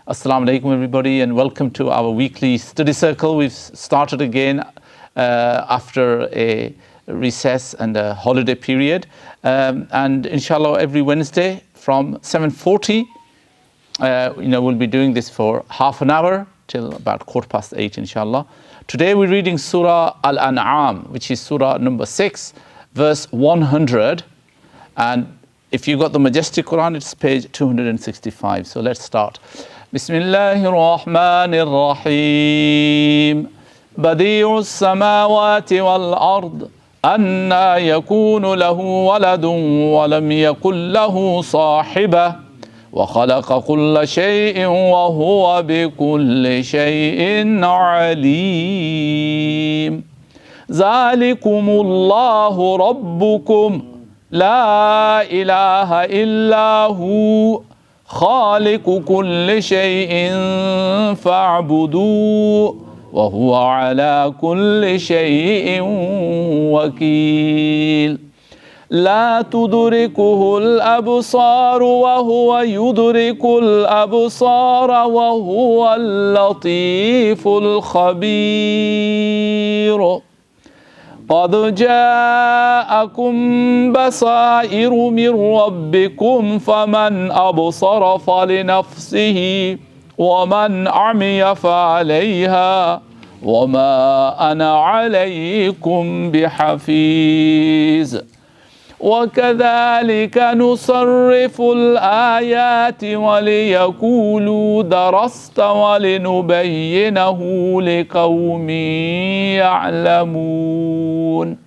Assalamu alaikum everybody, and welcome to our weekly study circle. We've started again after a recess and a holiday period, and inshallah every Wednesday from 7:40 we'll be doing this for half an hour till about 8:15 inshallah. Today we're reading Surah Al-An'am, which is Surah number 6, verse 100, and if you got the Majestic Quran, it's page 265. So let's start. Bismillahir Rahmanir Rahim. Badi'us samawati wal ard. Anna yakunu lahu waladun wa lam yakul lahu sahiba. Wa khalaqa kulla shay'in wa huwa bi kulli shay'in alim. Zalikumullahu rabbukum. لا إله إلا هو خالق كل شيء فاعبدوه وهو على كل شيء وكيل لا تدركه الأبصار وهو يدرك الأبصار وهو اللطيف الخبير قد جاءكم بصائر من ربكم فمن أبصر فلنفسه ومن عمي فعليها وما أنا عليكم بحفيظ وكذلك نصرف الآيات وليقولوا درست ولنبينه لقوم يعلمون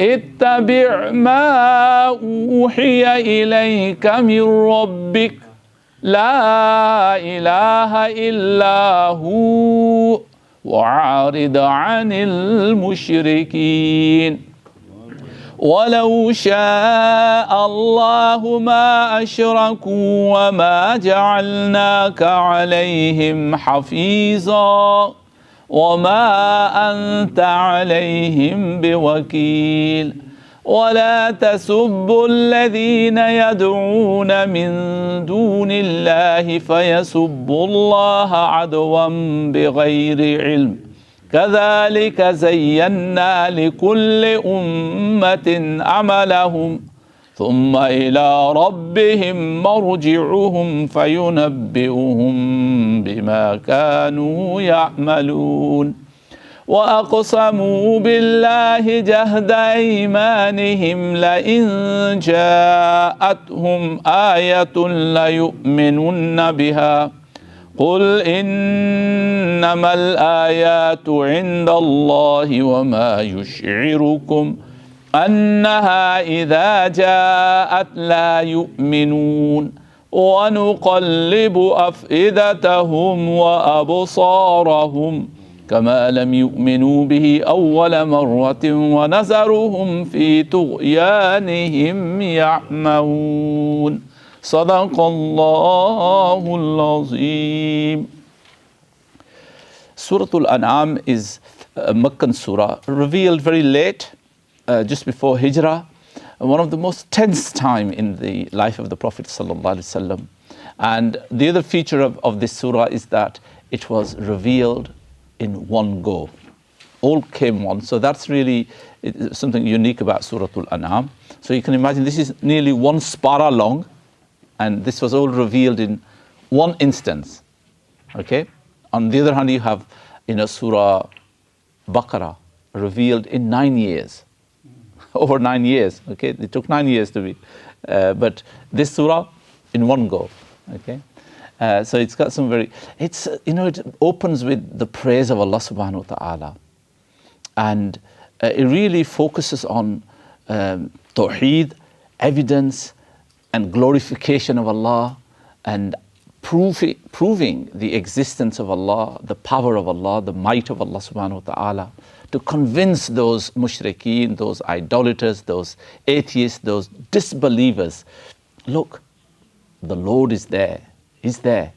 اتبع ما أوحي إليك من ربك لا إله إلا هو وأعرض عن المشركين ولو شاء الله ما أشركوا وما جعلناك عليهم حفيظا وما أنت عليهم بوكيل ولا تسبوا الذين يدعون من دون الله فيسبوا الله عدوا بغير علم كذلك زينا لكل أمة عملهم ثم إلى ربهم مرجعهم فينبئهم بما كانوا يعملون وأقسموا بالله جهد أيمانهم لئن جاءتهم آية ليؤمنن بها قل إنما الآيات عند الله وما يشعركم أنها إذا جاءت لا يؤمنون ونقلب أفئدتهم وأبصارهم كما لم يؤمنوا به أول مرة ونذرهم في طغيانهم يعمهون صدق الله العظيم. Surah Al-An'am is a Meccan surah, revealed very late, just before Hijrah, one of the most tense time in the life of the Prophet ﷺ. And the other feature of this surah is that it was revealed in one go. All came one. So that's really something unique about Surah Al-An'am. So you can imagine this is nearly one spara long, and this was all revealed in one instance. Okay? On the other hand, you have Surah Baqarah revealed in 9 years. Over 9 years. Okay? It took 9 years to be. But this surah in one go. Okay? So it's got some very, it opens with the praise of Allah subhanahu wa ta'ala. And it really focuses on tawheed, evidence, and glorification of Allah, and proving the existence of Allah, the power of Allah, the might of Allah subhanahu wa ta'ala, to convince those mushrikeen, those idolaters, those atheists, those disbelievers, look, the Lord is there. He's there,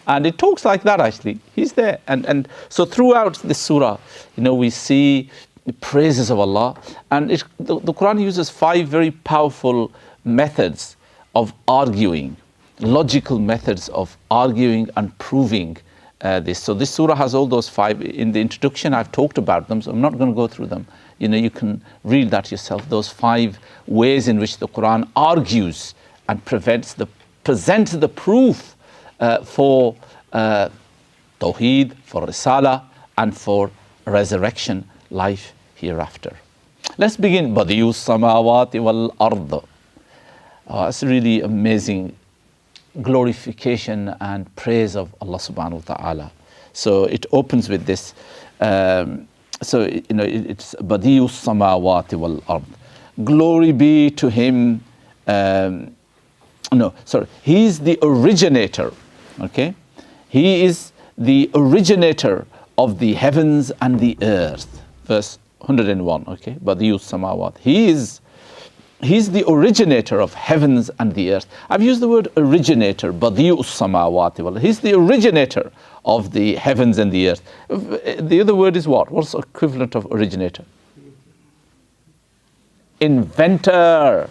And it talks like that actually. He's there. And so throughout this surah, we see the praises of Allah. And the Quran uses 5 very powerful methods of arguing. logical methods of arguing and proving this. So this surah has all those 5. In the introduction, I've talked about them, so I'm not going to go through them. You can read that yourself, those 5 ways in which the Quran argues and presents the proof for Tawheed, for Risala, and for resurrection, life hereafter. Let's begin. Badi'u samawati wal ard. It's really amazing glorification and praise of Allah subhanahu wa ta'ala. So it opens with this. It's Badi'u samawati wal ard. Glory be to him. He is the originator. Okay, he is the originator of the heavens and the earth. Verse 101. Okay, Badi'u samawat. He's the originator of heavens and the earth. I've used the word originator, Badi'u samawati. Well, he's the originator of the heavens and the earth. The other word is what? What's the equivalent of originator? Inventor.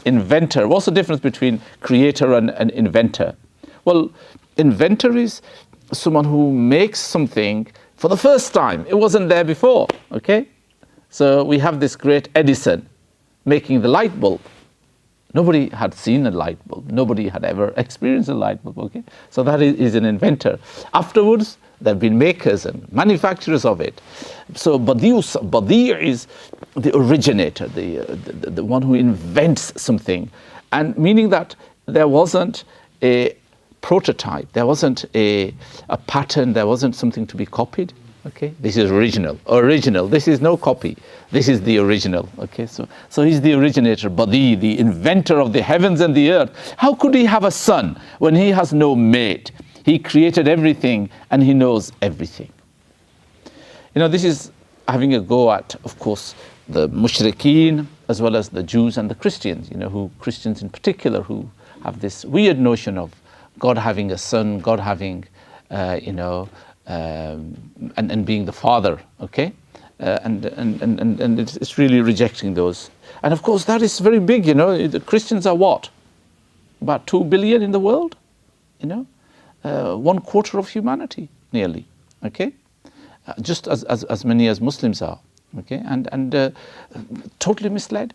Inventor. What's the difference between creator and inventor? Well, inventor is someone who makes something for the first time. It wasn't there before. Okay? So we have this great Edison making the light bulb. Nobody had seen a light bulb. Nobody had ever experienced a light bulb. Okay? So that is an inventor. Afterwards, there have been makers and manufacturers of it. So Badi' is the originator, the one who invents something. And meaning that there wasn't a prototype, there wasn't a pattern, there wasn't something to be copied. Okay, this is original. This is no copy. This is the original. Okay, so he's the originator, Badi, the inventor of the heavens and the earth. How could he have a son when he has no mate? He created everything and he knows everything. This is having a go at, of course, the mushrikeen as well as the Jews and the Christians. Christians in particular, who have this weird notion of God having a son, God having, and being the father, okay, and it's really rejecting those. And of course, that is very big. The Christians are what? About 2 billion in the world. 1/4 of humanity, nearly. Okay, just as many as Muslims are. Okay, and totally misled.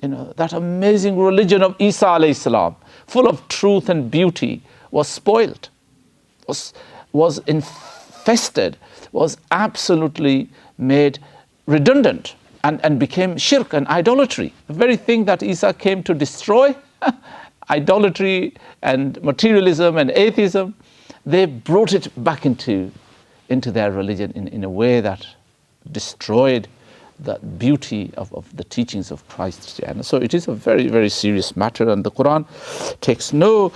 That amazing religion of Isa alayhi salam, full of truth and beauty, was spoiled, was infested, was absolutely made redundant, and became shirk and idolatry. The very thing that Isa came to destroy, idolatry and materialism and atheism, they brought it back into their religion in a way that destroyed the beauty of the teachings of Christ. So it is a very, very serious matter, and the Quran takes no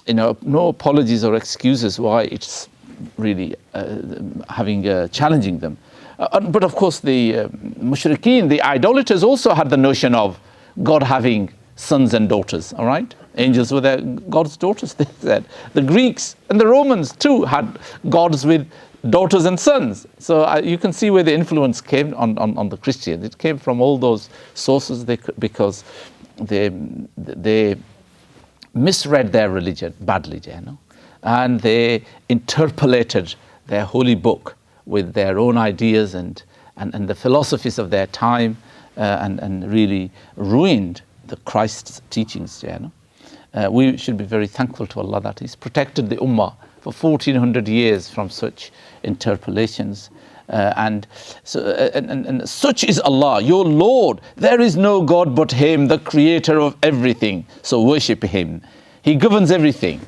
apologies or excuses why it's really challenging them. But of course, the mushrikeen, the idolaters, also had the notion of God having sons and daughters. All right, angels were God's daughters. They said the Greeks and the Romans too had gods with daughters and sons. So you can see where the influence came on the Christians. It came from all those sources because they misread their religion badly, and they interpolated their holy book with their own ideas and the philosophies of their time, and really ruined the Christ's teachings. We should be very thankful to Allah that He's protected the Ummah for 1400 years from such interpolations. And such is Allah, your Lord. There is no God but Him, the creator of everything. So worship Him. He governs everything.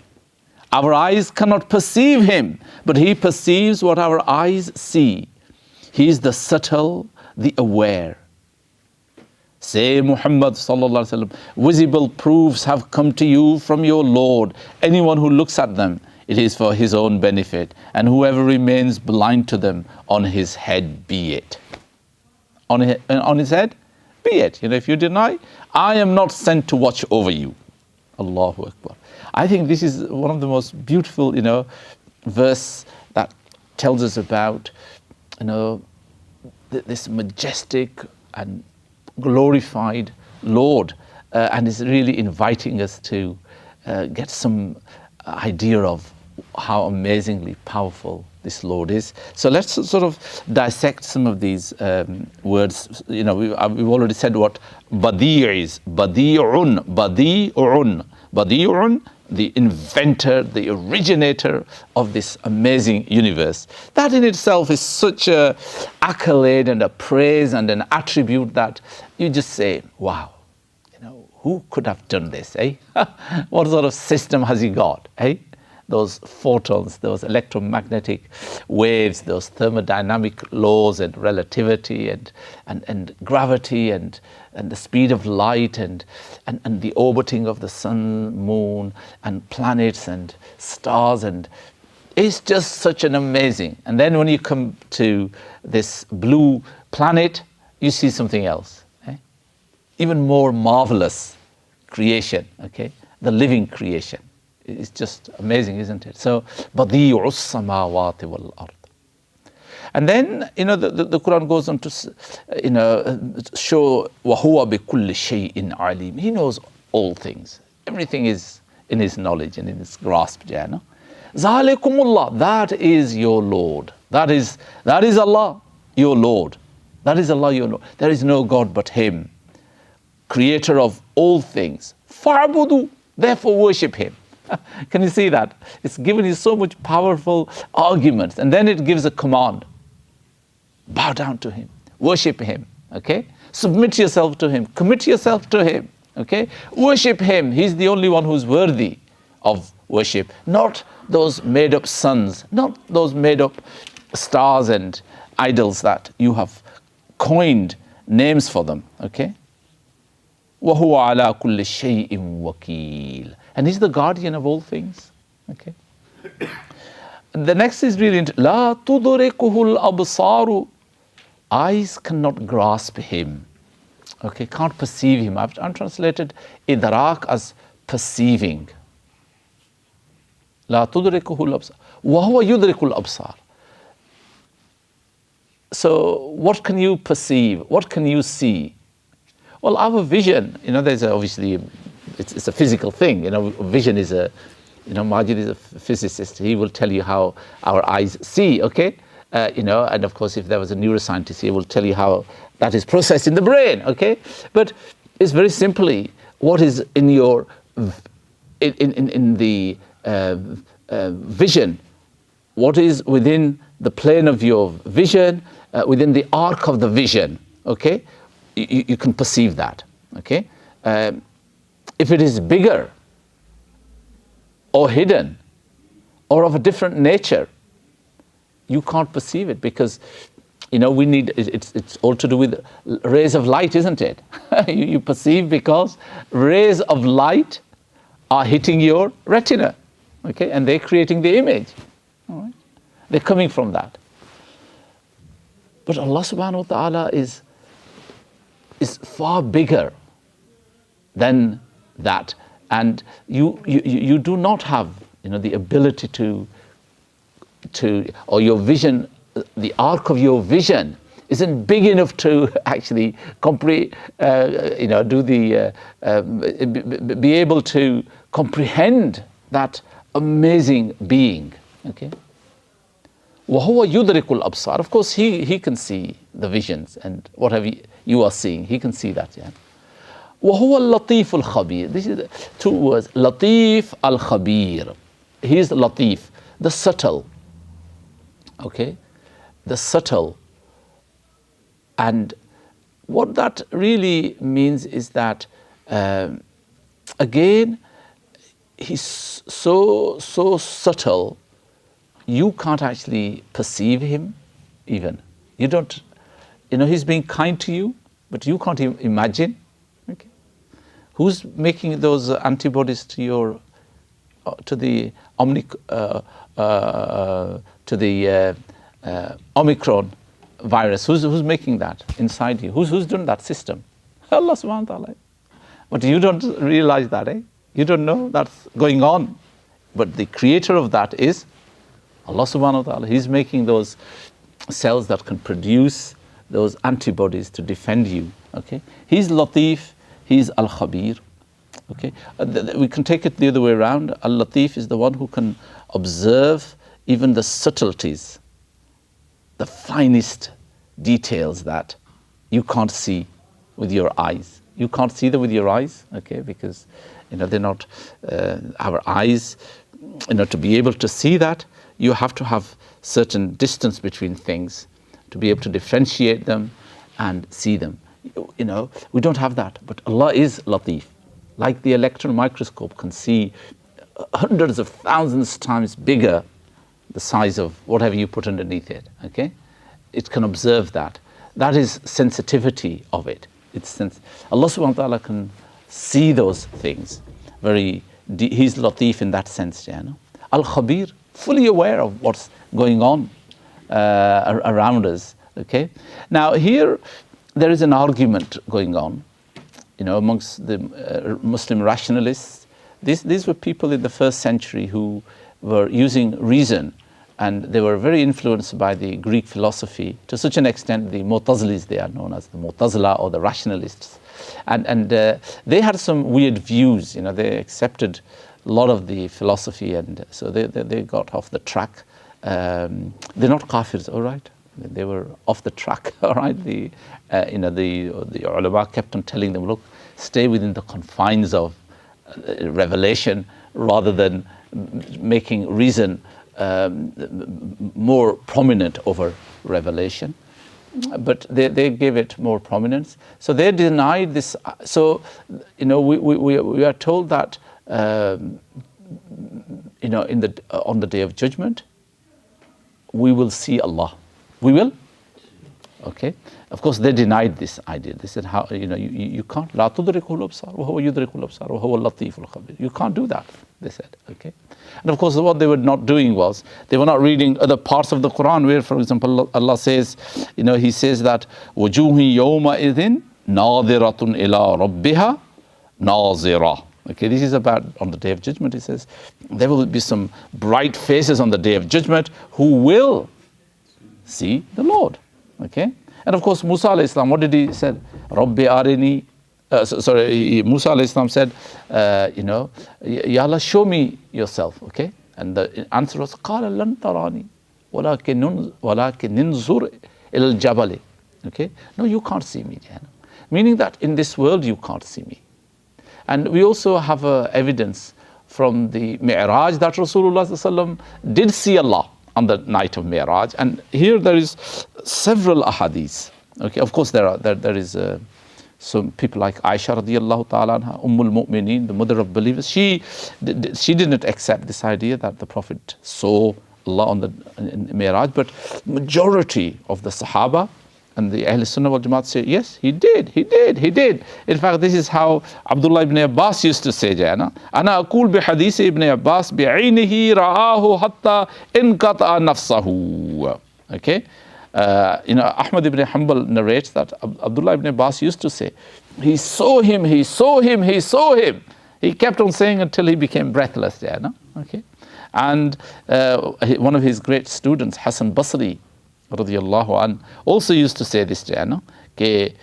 Our eyes cannot perceive Him, but He perceives what our eyes see. He is the subtle, the aware. Say, Muhammad sallallahu alaihi wasallam, visible proofs have come to you from your Lord. Anyone who looks at them, it is for his own benefit, and whoever remains blind to them, on his head be it. On his head be it. If you deny, I am not sent to watch over you. Allahu Akbar. I think this is one of the most beautiful, verse that tells us about, this majestic and glorified Lord, and is really inviting us to get some idea of how amazingly powerful this Lord is. So let's sort of dissect some of these words. You know, we've already said what Badi' is. Badi'un, Badi'un, Badi'un, the inventor, the originator of this amazing universe. That in itself is such a accolade and a praise and an attribute that you just say, wow, you know, who could have done this, eh? What sort of system has he got, eh? Those photons, those electromagnetic waves, those thermodynamic laws and relativity and gravity and the speed of light and the orbiting of the sun, moon and planets and stars, and it's just such an amazing. And then when you come to this blue planet, you see something else, eh? Even more marvelous creation, okay? The living creation. It's just amazing, isn't it? So, Badi'u as-samawati wal-ard. And then, you know, the Quran goes on to, you know, show وَهُوَ بِكُلِّ شَيْءٍ عَلِيمٍ. He knows all things. Everything is in his knowledge and in his grasp. Yeah, no? ذَلِكُمُ That is your Lord. That is Allah, your Lord. That is Allah, your Lord. There is no God but Him, creator of all things. فَعْبُدُوا Therefore worship Him. Can you see that? It's given you so much powerful arguments, and then it gives a command. Bow down to Him, worship Him, okay? Submit yourself to Him, commit yourself to Him, okay? Worship Him. He's the only one who's worthy of worship, not those made-up suns, not those made-up stars and idols that you have coined names for them, okay? وَهُوَ عَلَى كُلِّ شَيْءٍ وَكِيلٌ. And He's the guardian of all things. Okay. And the next is really interesting. La tudrikuhul absaru. Eyes cannot grasp Him. Okay, can't perceive Him. I've translated idrak as perceiving. La tudrikuhul absar. Wa huwa yudrikul absar. So what can you perceive? What can you see? Well, our vision, you know, there's obviously it's a physical thing. You know, vision is a, you know, Masjid is a physicist. He will tell you how our eyes see, okay? You know, and of course, if there was a neuroscientist, he will tell you how that is processed in the brain, okay? But it's very simply what is in your, in the vision, what is within the plane of your vision, within the arc of the vision, okay? You can perceive that, okay? If it is bigger or hidden or of a different nature, you can't perceive it because, you know, we need, it's all to do with rays of light, isn't it? You perceive because rays of light are hitting your retina, okay? And they're creating the image, all right? They're coming from that. But Allah subhanahu wa ta'ala is far bigger than that, and you do not have, you know, the ability to or your vision, the arc of your vision isn't big enough to actually you know, do the be able to comprehend that amazing being, okay? وَهُوَ يُدْرِكُ الْأَبْصَارِ. Of course, he can see the visions and whatever you are seeing, he can see that, yeah. وَهُوَ اللَّطِيفُ الْخَبِيرُ. This is two words, Latif al-Khabir. He is Latif, the subtle, okay? The subtle. And what that really means is that, again, He's so subtle, you can't actually perceive Him even. You don't, you know, He's being kind to you, but you can't imagine. Okay. Who's making those antibodies to your, to the Omicron virus? Who's making that inside you? Who's done that system? Allah subhanahu wa ta'ala. But you don't realize that, eh? You don't know that's going on. But the creator of that is Allah subhanahu wa ta'ala. He's making those cells that can produce those antibodies to defend you. Okay? He's Latif, He's Al-Khabir. Okay, we can take it the other way around. Al-Latif is the one who can observe even the subtleties, the finest details that you can't see with your eyes. You can't see them with your eyes, okay, because they're not our eyes. To be able to see that, you have to have certain distance between things to be able to differentiate them and see them. We don't have that, but Allah is Latif. Like the electron microscope can see hundreds of thousands times bigger the size of whatever you put underneath it, okay? It can observe that. That is sensitivity of it. Allah subhanahu wa ta'ala can see those things. He's Latif in that sense, Al-Khabir, fully aware of what's going on around us, okay? Now here, there is an argument going on, amongst the Muslim rationalists. These were people in the first century who were using reason, and they were very influenced by the Greek philosophy to such an extent. The Mu'tazilis, they are known as the Mu'tazila or the rationalists, and they had some weird views. They accepted a lot of the philosophy, and so they got off the track. They're not kafirs, all right? They were off the track, all right? The ulama kept on telling them, look, stay within the confines of revelation rather than making reason more prominent over revelation. But they gave it more prominence. So they denied this. So, we are told that, on the Day of Judgment, we will see Allah. We will? Okay. Of course, they denied this idea. They said, "How you can't? لا تدركه الأبصار وهو يدرك الأبصار وهو اللطيف الخبير." You can't do that. They said. Okay. And of course, what they were not doing was they were not reading other parts of the Quran where, for example, Allah says, He says that وجوه يومئذ ناظرة إلى ربها ناظرة. Okay, this is about on the Day of Judgment. He says there will be some bright faces on the Day of Judgment who will see the Lord. Okay, and of course Musa alayhi salam, what did he said? Rabbi arini. Musa alayhi salam said, Ya Allah, show me yourself. Okay, and the answer was قال لن تراني ولكن ننظر إلى الجبل. Okay, no, you can't see me. Meaning that in this world you can't see me. And we also have evidence from the Mi'raj that Rasulullah sallallahu did see Allah on the night of Mi'raj, and here there is several ahadith. Okay, of course there is some people like Aisha radiyallahu ta'ala anha, Ummul Mu'mineen, the mother of believers. She didn't accept this idea that the Prophet saw Allah on the Mi'raj, but majority of the Sahaba and the Ahl Sunnah wal Jamaat say, yes, he did. In fact, this is how Abdullah ibn Abbas used to say, Jana, Ana aqul bi hadith ibn Abbas bi'aynihi ra'ahu hatta inqata nafsahu. Okay? Ahmad ibn Hanbal narrates that Abdullah ibn Abbas used to say, he saw him. He kept on saying until he became breathless, Jana. Okay? And one of his great students, Hassan Basri, radiyallahu an, also used to say this, قال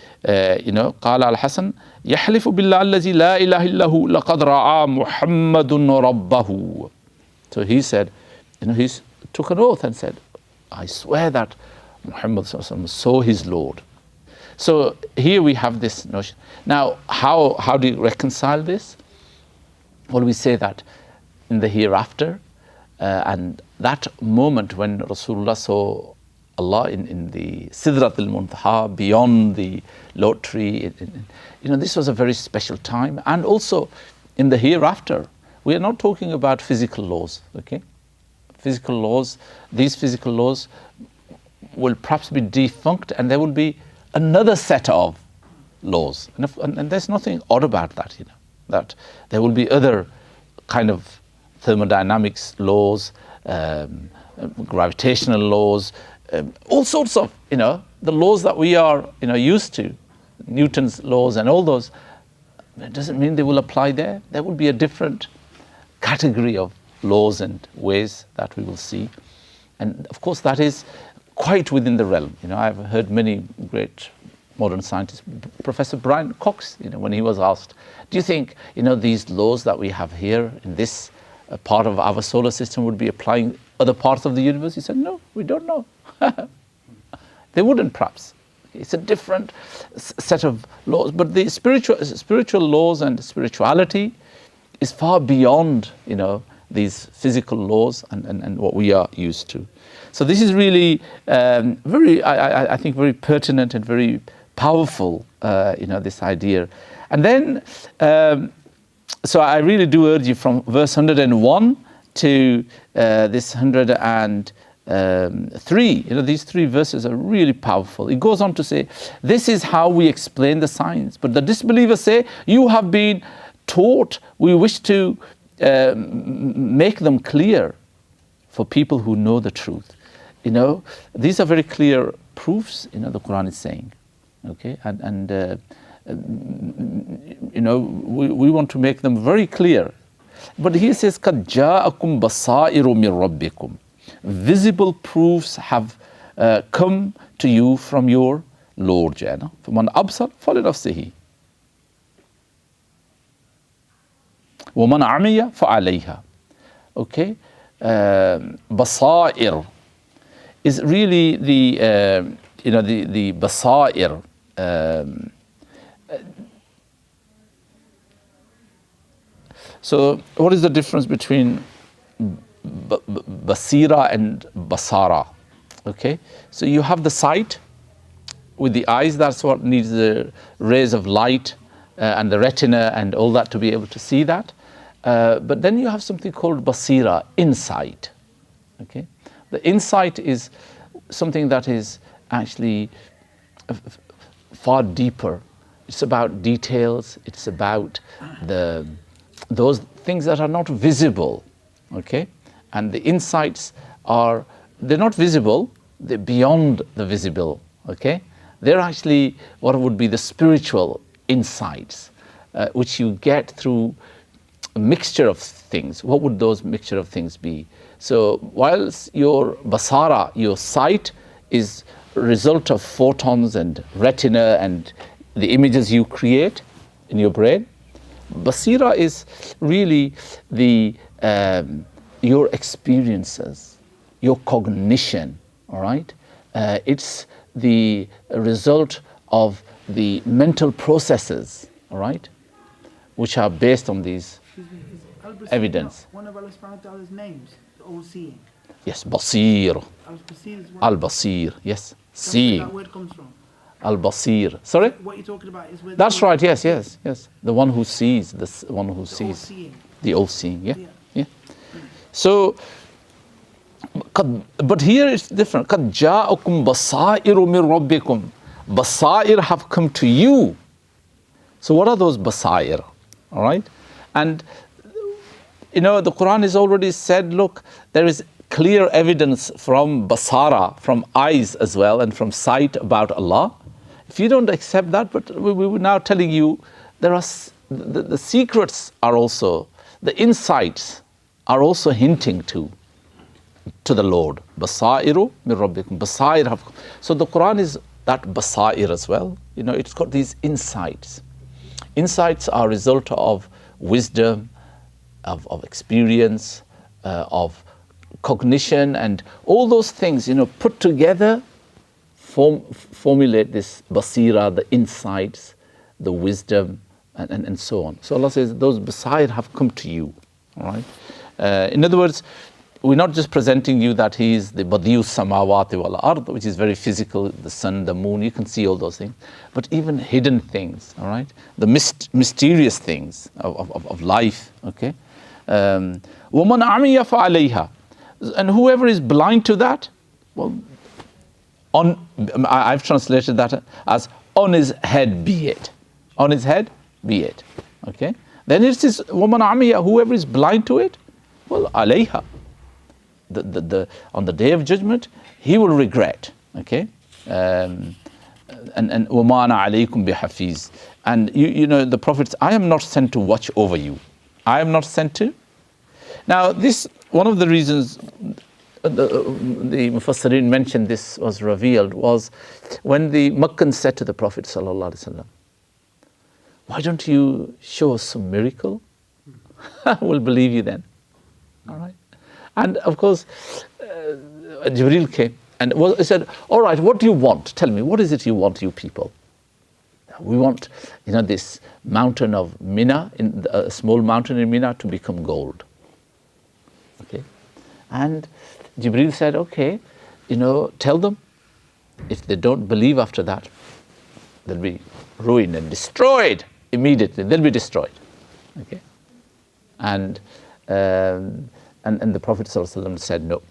الحسن يحلف بالله الذي لا إله إلا هو لقد رأى محمد ربه. So he said, he took an oath and said, I swear that Muhammad saw his Lord. So here we have this notion. Now, how do you reconcile this? Well, we say that in the hereafter, and that moment when Rasulullah saw Allah in the Sidrat al-Muntaha, beyond the Lot tree, this was a very special time. And also in the hereafter, we are not talking about physical laws, okay? Physical laws, these physical laws will perhaps be defunct, and there will be another set of laws. And there's nothing odd about that, that there will be other kind of thermodynamics laws, gravitational laws, all sorts of, the laws that we are, used to, Newton's laws and all those. It doesn't mean they will apply there. There will be a different category of laws and ways that we will see. And of course, that is quite within the realm. I've heard many great modern scientists. Professor Brian Cox, when he was asked, do you think, these laws that we have here in this part of our solar system would be applying other parts of the universe? He said, no, we don't know. They wouldn't, perhaps. It's a different set of laws, but the spiritual laws and spirituality is far beyond, these physical laws and what we are used to. So this is really I think very pertinent and very powerful, this idea. And then, so I really do urge you from verse 101 to this 103. These three verses are really powerful. It goes on to say, this is how we explain the signs. But the disbelievers say, you have been taught. We wish to make them clear for people who know the truth. These are very clear proofs, the Quran is saying. Okay, and we want to make them very clear. But he says, قَدْ جَاءَكُمْ بَصَائِرُ مِنْ رَبِّكُمْ. Visible proofs have come to you from your Lord. فَمَنْ أَبْصَرَ فَلِنَفْسِهِ وَمَنْ عَمِيَ فَعَلَيْهَا. Okay, Basair is really the Basair. So what is the difference between Basira and Basara? Okay, so you have the sight with the eyes. That's what needs the rays of light and the retina and all that to be able to see that. But then you have something called Basira, insight. Okay, the insight is something that is actually far deeper. It's about details. It's about those things that are not visible. Okay, and the insights they're not visible. They're beyond the visible. Okay, they're actually what would be the spiritual insights, which you get through a mixture of things. What would those mixture of things be? So whilst your Basara, your sight, is a result of photons and retina and the images you create in your brain, Basira is really your experiences, your cognition. All right, it's the result of the mental processes. All right, which are based on these evidence. One of Allah subhanahu wa ta'ala's names, the all-seeing. Yes, Basir. Al-Basir is one. Al-Basir, yes. Seeing. That's where that word comes from. Al-Basir. Sorry? What you're talking about is where that's right, yes. The one who sees, the one who sees. All-seeing. The all-seeing, yeah. So, but here it's different. قَدْ جَاءَكُمْ بَصَائِرُ مِنْ رَبِّكُمْ. Basair have come to you. So what are those basair? All right? And the Quran has already said, look, there is clear evidence from Basara, from eyes as well, and from sight about Allah. If you don't accept that, but we were now telling you, there are the secrets are also, the insights are also hinting to the Lord. Basairu min rabbikum. Basair have. So the Quran is that basair as well. It's got these insights. Insights are a result of wisdom, of experience, of cognition, and all those things, put together, formulate this basira, the insights, the wisdom, and so on. So Allah says, those basair have come to you. All right. In other words, we're not just presenting you that He is the Badiu Samawati wal Ard, which is very physical, the sun, the moon, you can see all those things, but even hidden things, all right? The mysterious things of life, okay? وَمَنْ عَمِيَ فَعَلَيْهَا. And whoever is blind to that, well, I've translated that as on his head be it. On his head be it, okay? Then it says, وَمَنْ عَمِيَ, whoever is blind to it, well, alayha. On the day of judgment, he will regret. Okay, and وَمَا أَنَا عَلَيْكُمْ بِحَفِيظٍ. And the Prophet, I am not sent to watch over you. I am not sent to. Now, this one of the reasons the Mufassirin mentioned this was revealed was when the Makkans said to the Prophet sallallahu alaihi wasallam, why don't you show us some miracle? We'll believe you then. All right. And of course, Jibreel came and he said, all right, what do you want? Tell me, what is it you want, you people? We want, this mountain of Mina, a small mountain in Mina, to become gold. Okay. And Jibreel said, okay, tell them, if they don't believe after that, they'll be ruined and destroyed immediately. They'll be destroyed. Okay. And the Prophet ﷺ said, no,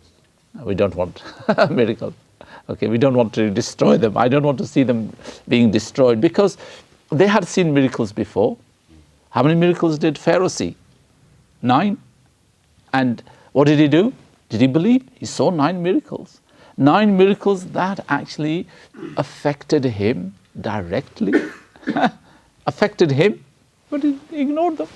we don't want a miracle. Okay, we don't want to destroy them. I don't want to see them being destroyed, because they had seen miracles before. How many miracles did Pharaoh see? 9. And what did he do? Did he believe? He saw 9 miracles. 9 miracles that actually affected him directly. Affected him, but he ignored them.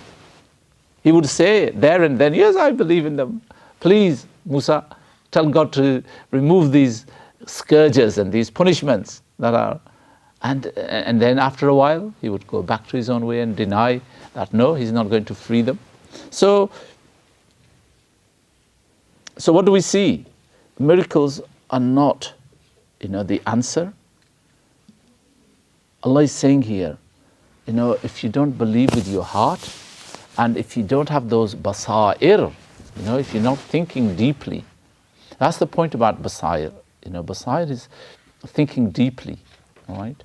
He would say there and then, yes, I believe in them. Please, Musa, tell God to remove these scourges and these punishments that are, and then after a while he would go back to his own way and deny that no, he's not going to free them. So what do we see? Miracles are not, the answer. Allah is saying here, if you don't believe with your heart, and if you don't have those basair, if you're not thinking deeply, that's the point about basair. Basair is thinking deeply, all right?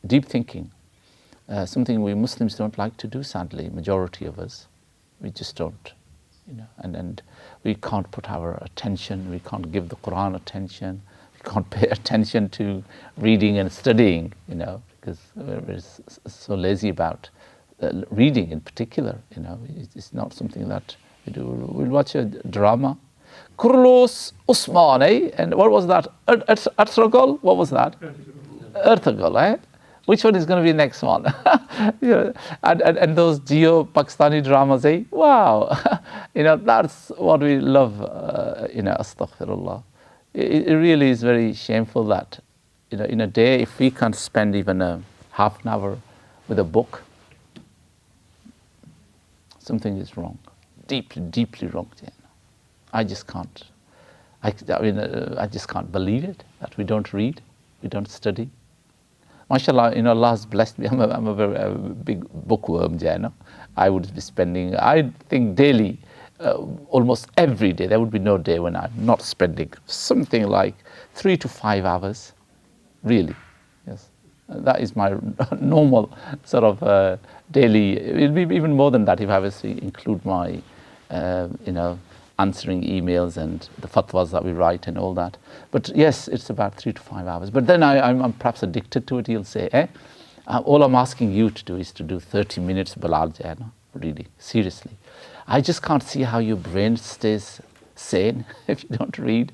Deep thinking. Something we Muslims don't like to do, sadly, majority of us. We just don't, and we can't put our attention, we can't give the Quran attention, we can't pay attention to reading and studying, because we're so lazy about reading in particular, it's not something that we do. We'll watch a drama, Kurlos Usman, eh? And what was that? Ertugrul? What was that? Ertugrul, eh? Which one is going to be the next one? And those Geo-Pakistani dramas, eh? Wow! That's what we love, astaghfirullah. It really is very shameful that, in a day, if we can't spend even a half an hour with a book, something is wrong. Deeply, deeply wrong. I just can't. I just can't believe it that we don't read, we don't study. MashaAllah, Allah has blessed me. I'm a very big bookworm, I would be spending, I think daily, almost every day. There would be no day when I'm not spending something like 3 to 5 hours, really. Yes, that is my normal sort of daily. It'll be even more than that if I was to include my, answering emails and the fatwas that we write and all that. But yes, it's about 3 to 5 hours. But then I'm perhaps addicted to it. You'll say, all I'm asking you to do is to do 30 minutes Bilal Jana, really, seriously. I just can't see how your brain stays sane if you don't read.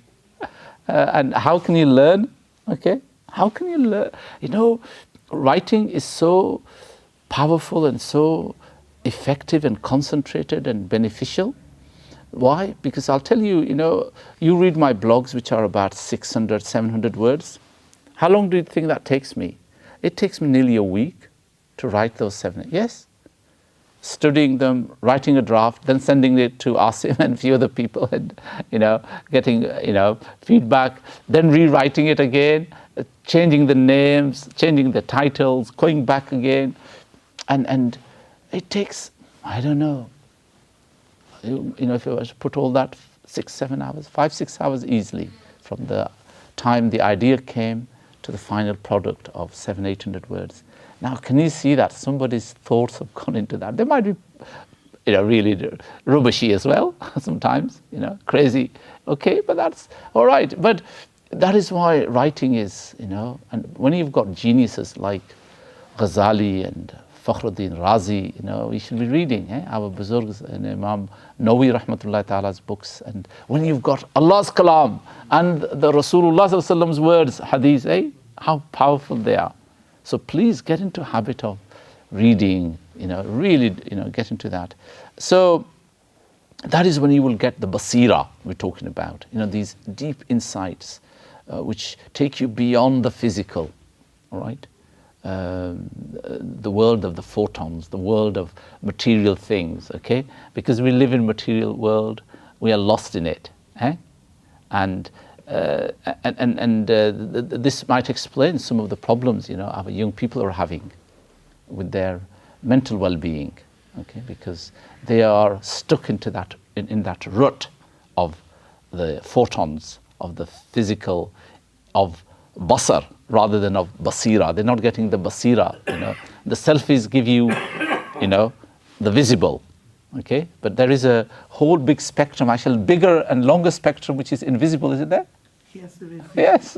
And how can you learn? Okay, how can you learn? Writing is so powerful and so effective and concentrated and beneficial. Why? Because I'll tell you, you read my blogs, which are about 600, 700 words. How long do you think that takes me? It takes me nearly a week to write those 7. Yes. Studying them, writing a draft, then sending it to Asim and a few other people and, getting, feedback, then rewriting it again, changing the names, changing the titles, going back again. And it takes, I don't know, if I was to put all that 6, 7 hours, 5, 6 hours easily from the time the idea came to the final product of 700, 800 words. Now, can you see that somebody's thoughts have gone into that? They might be, really rubbishy as well, sometimes, crazy. Okay, but that's all right. But that is why writing is, and when you've got geniuses like Ghazali and Fakhruddin Razi, we should be reading our Buzurgs and Imam Nawawi rahmatullahi ta'ala's books. And when you've got Allah's kalam and the Rasulullah sallallahu alaihi wasallam's words, hadith, how powerful they are. So please get into a habit of reading, really, get into that. So that is when you will get the Basira we're talking about. These deep insights which take you beyond the physical, all right? The world of the photons, the world of material things, okay? Because we live in material world, we are lost in it, eh? And this might explain some of the problems, our young people are having with their mental well-being, okay? Because they are stuck into that in that rut of the photons, of the physical, of basar rather than of basira. They're not getting the basira. The selfies give you, the visible, okay? But there is a whole big spectrum, actually bigger and longer spectrum, which is invisible, isn't there? Yes, there is. Yes.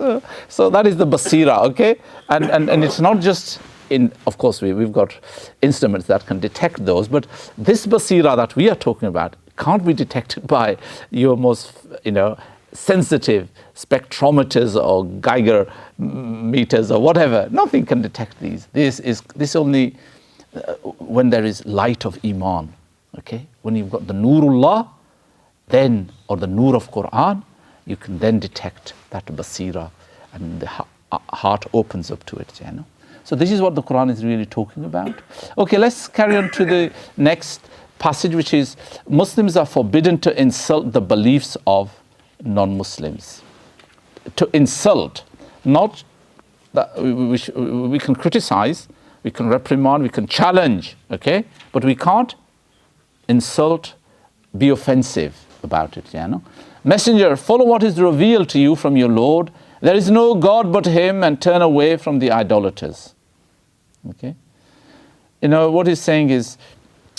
So that is the basira, okay? And it's not just of course, we've got instruments that can detect those, but this basira that we are talking about can't be detected by your most, sensitive spectrometers or Geiger meters or whatever. Nothing can detect these. This only when there is light of Iman, okay? When you've got the Nurullah, then, or the Nur of Quran, you can then detect that basira, and the heart opens up to it, So this is what the Quran is really talking about. Okay, let's carry on to the next passage, which is Muslims are forbidden to insult the beliefs of non-Muslims. To insult, not that we can criticize, we can reprimand, we can challenge, okay? But we can't insult, be offensive about it, Messenger, follow what is revealed to you from your Lord. There is no God but Him, and turn away from the idolaters. Okay? What he's saying is,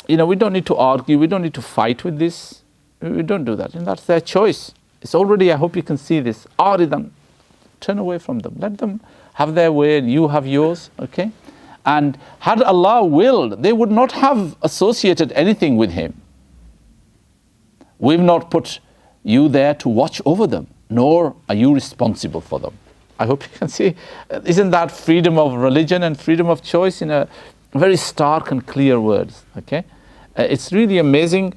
we don't need to argue, we don't need to fight with this. We don't do that. And that's their choice. It's already, I hope you can see this. Aridan, turn away from them. Let them have their way and you have yours. Okay? And had Allah willed, they would not have associated anything with Him. We've not put you there to watch over them, nor are you responsible for them. I hope you can see, isn't that freedom of religion and freedom of choice in a very stark and clear words, okay? It's really amazing.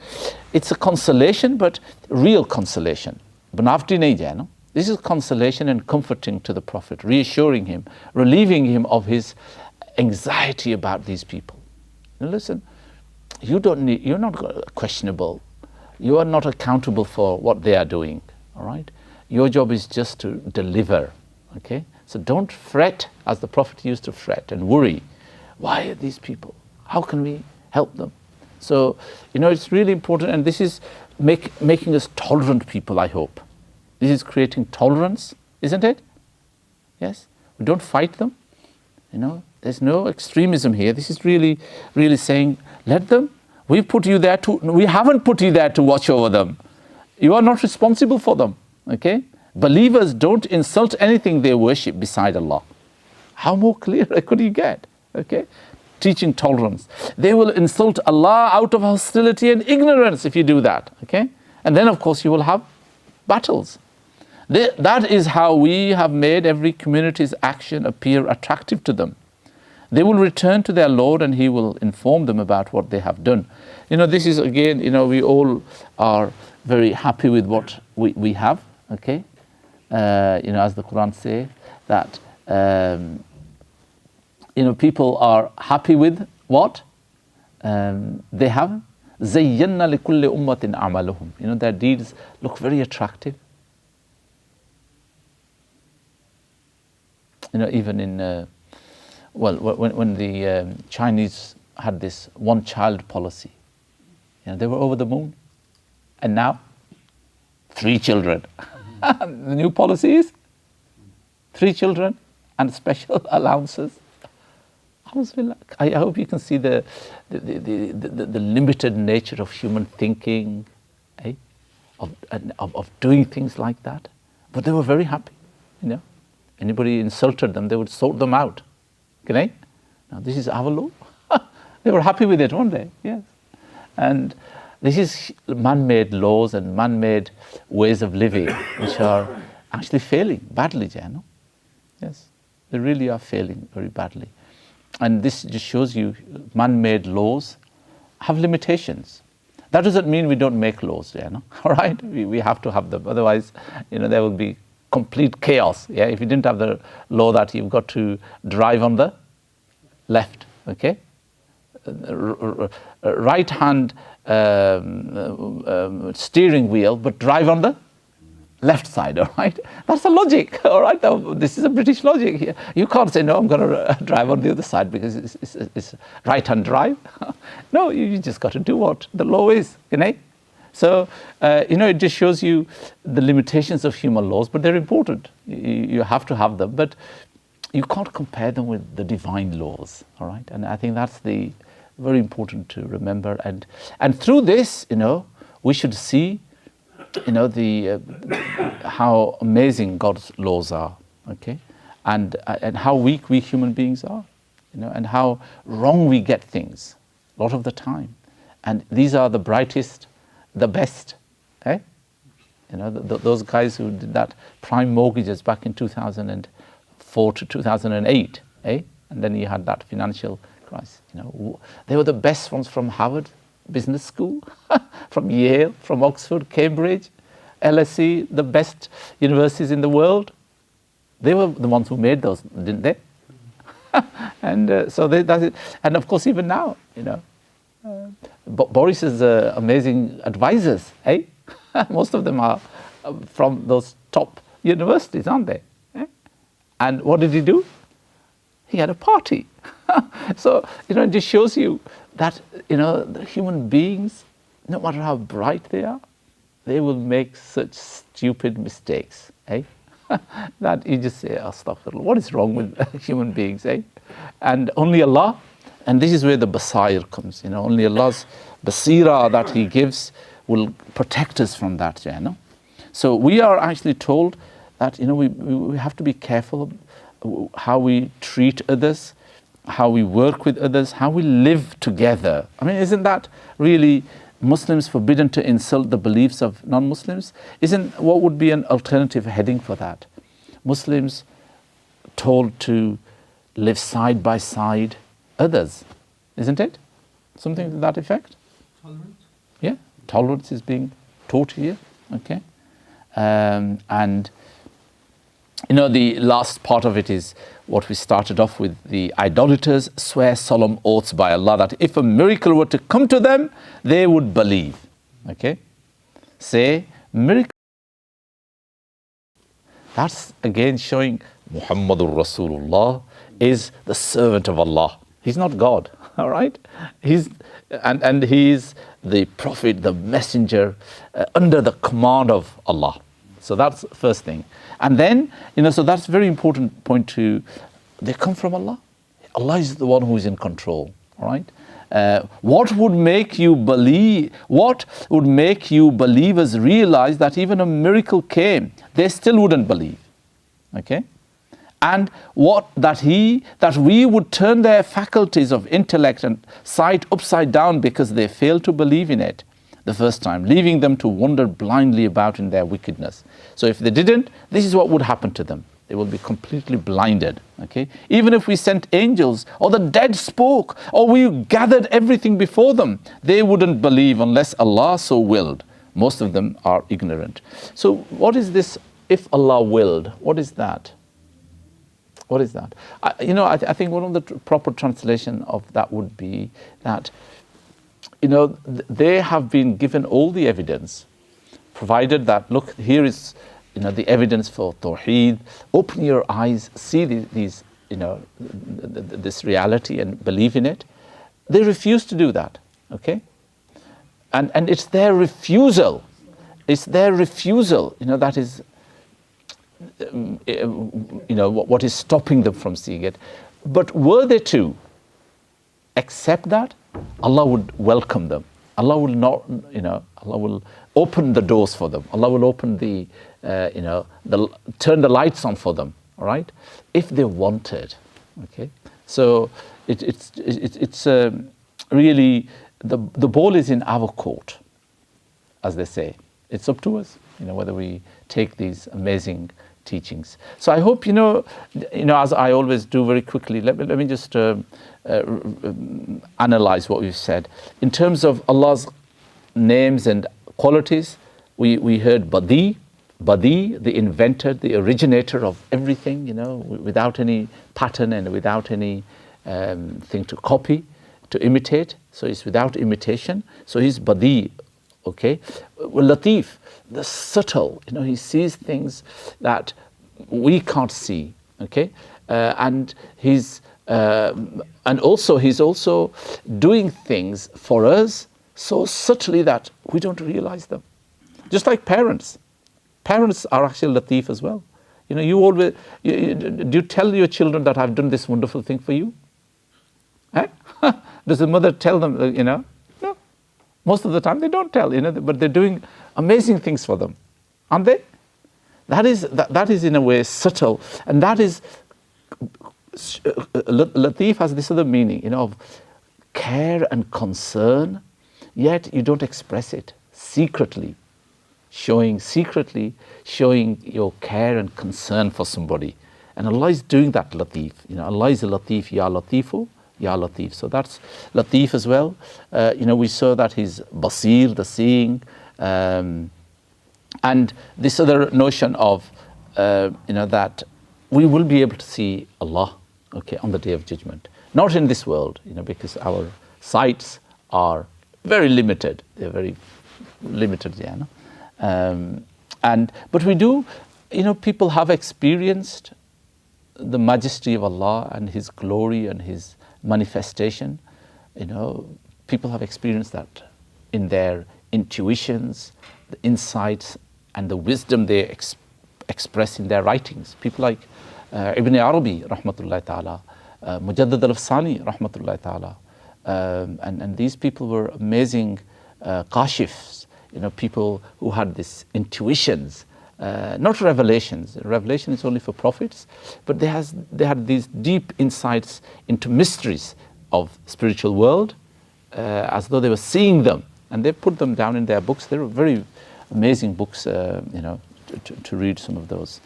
It's a consolation, but real consolation. This is consolation and comforting to the Prophet, reassuring him, relieving him of his anxiety about these people. Listen, you're not questionable. You are not accountable for what they are doing, all right? Your job is just to deliver, okay? So don't fret as the Prophet used to fret and worry. Why are these people? How can we help them? So, it's really important, and this is making us tolerant people, I hope. This is creating tolerance, isn't it? Yes? We don't fight them, There's no extremism here. This is really, really saying, let them. We haven't put you there to watch over them. You are not responsible for them, okay? Believers don't insult anything they worship beside Allah. How more clear could you get, okay? Teaching tolerance. They will insult Allah out of hostility and ignorance if you do that, okay? And then, of course, you will have battles. That is how we have made every community's action appear attractive to them. They will return to their Lord and He will inform them about what they have done. This is again, we all are very happy with what we have, okay? As the Quran says, that, people are happy with what? They have. زَيَّنَّا لِكُلِّ أُمَّةٍ أَعْمَالُهُم. Their deeds look very attractive. Even in... when the Chinese had this one-child policy, they were over the moon. And now, 3 children. The new policy is 3 children and special allowances. I hope you can see the limited nature of human thinking, of doing things like that. But they were very happy. Anybody insulted them, they would sort them out. Okay? Now this is our law. They were happy with it one day, yes. And this is man-made laws and man-made ways of living which are actually failing badly, Yes, they really are failing very badly. And this just shows you man-made laws have limitations. That doesn't mean we don't make laws, all right? We have to have them. Otherwise, there will be complete chaos. Yeah, if you didn't have the law that you've got to drive on the left, okay? Right hand steering wheel, but drive on the left side, all right? That's the logic, all right? This is a British logic here. You can't say, no, I'm going to drive on the other side because it's right-hand drive. No, you just got to do what the law is, So, it just shows you the limitations of human laws, but they're important. You have to have them, but you can't compare them with the divine laws, all right? And I think that's very important to remember. And through this, we should see how amazing God's laws are, okay, and how weak we human beings are, and how wrong we get things a lot of the time. And these are the brightest, the best, eh? Those guys who did that prime mortgages back in 2004 to 2008, eh? And then you had that financial crisis. They were the best ones from Harvard Business School, from Yale, from Oxford, Cambridge, LSE, the best universities in the world. They were the ones who made those, didn't they? And so that's it. And of course, even now, Boris's amazing advisors, eh? Most of them are from those top universities, aren't they? Eh? And what did he do? He had a party. So, it just shows you that, the human beings, no matter how bright they are, they will make such stupid mistakes, eh? That you just say, astaghfirullah, what is wrong with human beings, eh? And only Allah, and this is where the Basira comes, only Allah's Basira that He gives will protect us from that, So we are actually told that, we have to be careful how we treat others, how we work with others, how we live together. I mean, isn't that really Muslims forbidden to insult the beliefs of non-Muslims? What would be an alternative heading for that? Muslims told to live side by side others, isn't it? Something to that effect? Tolerance? Yeah, tolerance is being taught here, okay? And the last part of it is what we started off with. The idolaters swear solemn oaths by Allah that if a miracle were to come to them, they would believe. Okay? Say, miracle. That's again showing Muhammadur Rasulullah is the servant of Allah. He's not God, all right? He's the prophet, the messenger, under the command of Allah. So that's the first thing. And then, so that's a very important point they come from Allah. Allah is the one who is in control, all right? What would make you believers realize that even a miracle came, they still wouldn't believe, okay? And that we would turn their faculties of intellect and sight upside down because they failed to believe in it the first time, leaving them to wander blindly about in their wickedness. So if they didn't, this is what would happen to them. They will be completely blinded, okay? Even if we sent angels, or the dead spoke, or we gathered everything before them, they wouldn't believe unless Allah so willed. Most of them are ignorant. So what is this, if Allah willed? What is that? What is that? I think one of the proper translation of that would be that, they have been given all the evidence, provided that, look, here is, the evidence for Tawheed. Open your eyes, see these, this reality and believe in it. They refuse to do that, okay? And it's their refusal. It's their refusal, that is, what is stopping them from seeing it. But were they to accept that, Allah would welcome them. Allah will not, Allah will open the doors for them. Allah will open turn the lights on for them, all right? If they wanted, okay? So it's really, the ball is in our court, as they say. It's up to us, whether we take these amazing teachings. So I hope, as I always do very quickly, let me just analyze what we've said. In terms of Allah's names and qualities. We heard Badi, the inventor, the originator of everything, without any pattern and without any thing to copy, to imitate. So he's without imitation. So he's Badi, okay? Well, Latif, the subtle, he sees things that we can't see, okay? And he's also doing things for us so subtly that we don't realize them. Just like parents. Parents are actually Latif as well. Do you tell your children that I've done this wonderful thing for you? Eh? Does the mother tell them, No. Most of the time they don't tell, but they're doing amazing things for them, aren't they? That is in a way subtle, and that is, Latif has this other meaning, of care and concern, yet you don't express it, secretly showing your care and concern for somebody. And Allah is doing that, Latif. Allah is a Latif, Ya Latifu, Ya Latif. So that's Latif as well. We saw that he's Basir, the seeing. And this other notion of, that we will be able to see Allah, okay, on the Day of Judgment. Not in this world, because our sights are very limited. They're very limited, yeah. But we do, people have experienced the majesty of Allah and His glory and His manifestation. People have experienced that in their intuitions, the insights, and the wisdom they express in their writings. People like Ibn Arabi, rahmatullahi ta'ala, Mujaddid al-Afsani, rahmatullahi ta'ala. And these people were amazing kashifs, people who had these intuitions, not revelations. Revelation is only for prophets, but they had these deep insights into mysteries of spiritual world, as though they were seeing them, and they put them down in their books. They were very amazing books, to read some of those.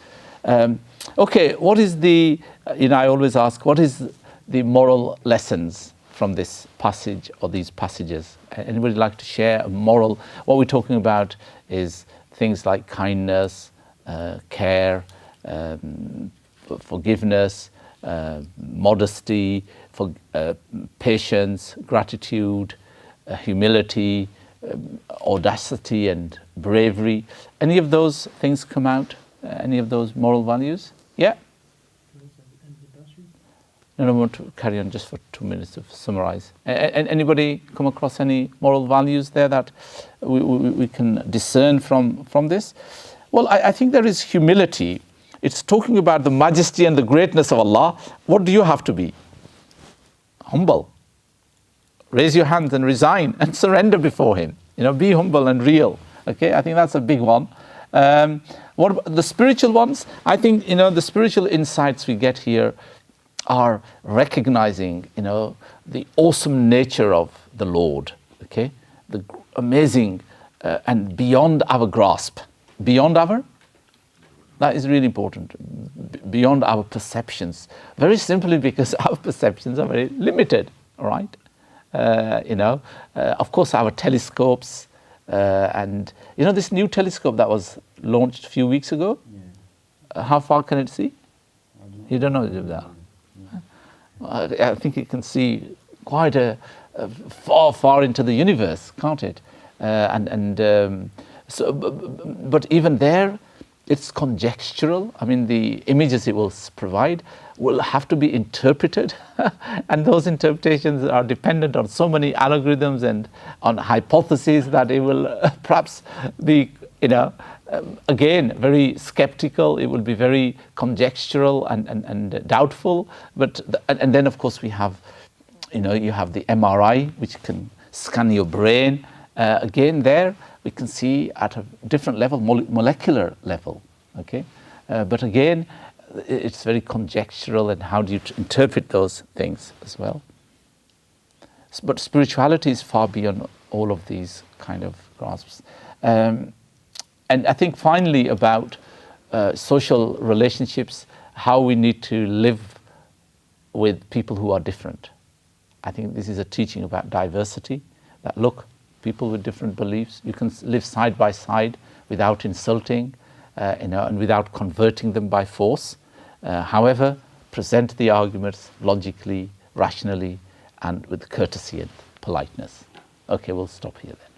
Okay, what is the? I always ask, what is the moral lessons from this passage or these passages? Anybody like to share a moral? What we're talking about is things like kindness, care, forgiveness, modesty, patience, gratitude, humility, audacity and bravery. Any of those things come out? Any of those moral values? Yeah? No, I want to carry on just for 2 minutes to summarize. Anybody come across any moral values there that we can discern from this? Well, I think there is humility. It's talking about the majesty and the greatness of Allah. What do you have to be? Humble. Raise your hands and resign and surrender before Him. Be humble and real. Okay, I think that's a big one. What about the spiritual ones? I think, the spiritual insights we get here are recognizing, the awesome nature of the Lord, okay? The amazing and beyond our grasp. That is really important. Beyond our perceptions. Very simply because our perceptions are very limited, all right? Of course, our telescopes, and this new telescope that was launched a few weeks ago, how far can it see? You don't know that? I think it can see quite far into the universe, can't it? But even there, it's conjectural. I mean, the images it will provide will have to be interpreted, and those interpretations are dependent on so many algorithms and on hypotheses that it will perhaps be, again, very skeptical. It will be very conjectural and doubtful. And then, of course, we have, you have the MRI, which can scan your brain. Again, there we can see at a different level, molecular level. Okay, but again, it's very conjectural, and how do you interpret those things as well? But spirituality is far beyond all of these kind of grasps. And I think finally about social relationships, how we need to live with people who are different. I think this is a teaching about diversity, that look, people with different beliefs. You can live side by side without insulting, and without converting them by force. However, present the arguments logically, rationally, and with courtesy and politeness. Okay, we'll stop here then.